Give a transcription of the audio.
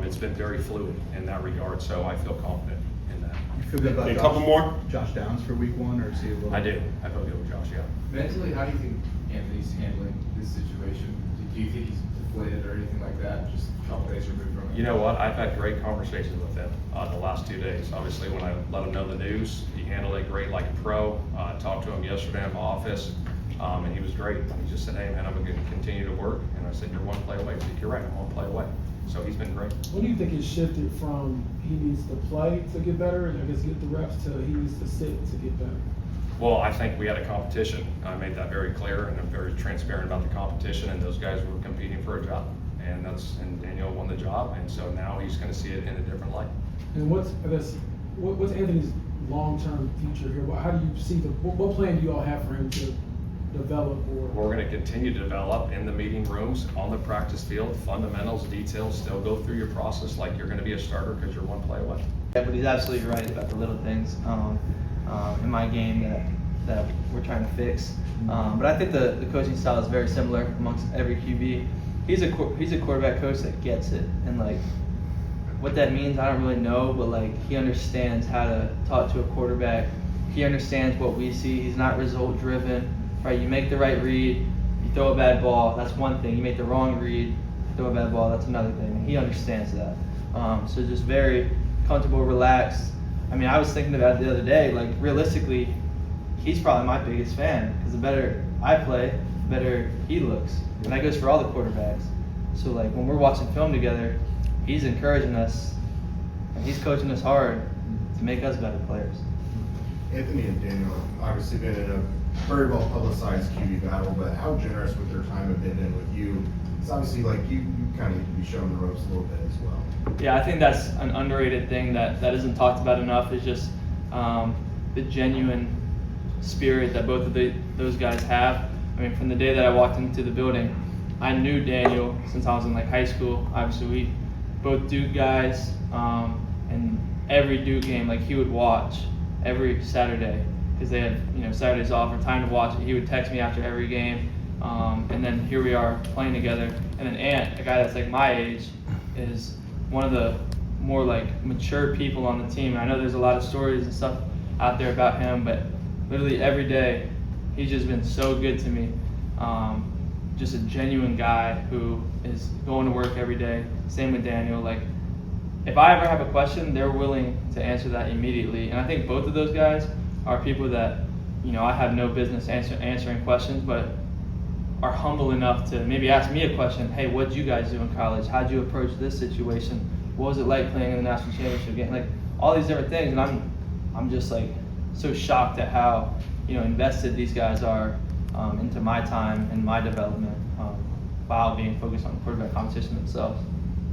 it's been very fluid in that regard, so I feel confident in that. You feel good about A couple more? Josh Downs for week 1, or is he a little? I do. I feel good with Josh, yeah. Mentally, how do you think Anthony's handling this situation? Do you think he's deflated or anything like that? Just a couple days removed from it. You know what? I've had great conversations with him the last 2 days. Obviously, when I let him know the news, he handled it great like a pro. I talked to him yesterday in my office, and he was great. He just said, "Hey, man, I'm going to continue to work." And I said, "You're one play away." He said, "You're right, I'm one play away." So he's been great. What do you think it shifted from he needs to play to get better, and I guess get the reps, to he needs to sit to get better? Well, I think we had a competition. I made that very clear, and I'm very transparent about the competition, and those guys were competing for a job. And Daniel won the job, and so now he's going to see it in a different light. And what's Anthony's long-term future here? How do you see what plan do you all have for him to develop? Or We're going to continue to develop in the meeting rooms, on the practice field, fundamentals, details, still go through your process like you're going to be a starter because you're one play away. Yeah, but he's absolutely right about the little things in my game that we're trying to fix. But I think the coaching style is very similar amongst every QB. He's a quarterback coach that gets it, and like what that means, I don't really know, but like he understands how to talk to a quarterback. He understands what we see. He's not result driven, right? You make the right read, you throw a bad ball, that's one thing. You make the wrong read, throw a bad ball, that's another thing. And he understands that. So just very comfortable, relaxed. I mean, I was thinking about it the other day, like realistically, he's probably my biggest fan because the better I play, the better he looks. And that goes for all the quarterbacks. So like when we're watching film together, he's encouraging us and he's coaching us hard to make us better players. Anthony and Daniel have obviously been in a very well publicized QB battle, but how generous with their time have they been with you? It's obviously like you kind of need to be shown the ropes a little bit as well. Yeah, I think that's an underrated thing that isn't talked about enough, is just the genuine spirit that both of those guys have. I mean, from the day that I walked into the building, I knew Daniel since I was in like high school. Obviously, we both Duke guys, and every Duke game, like he would watch every Saturday because they had Saturdays off or time to watch it. He would text me after every game, and then here we are playing together. And then Ant, a guy that's like my age, is one of the more like mature people on the team. And I know there's a lot of stories and stuff out there about him, but literally every day, he's just been so good to me. Just a genuine guy who is going to work every day. Same with Daniel. Like, if I ever have a question, they're willing to answer that immediately. And I think both of those guys are people that, I have no business answering questions, but are humble enough to maybe ask me a question. Hey, what did you guys do in college? How'd you approach this situation? What was it like playing in the national championship game? Like all these different things. And I'm just like so shocked at how invested these guys are into my time and my development while being focused on the quarterback competition themselves.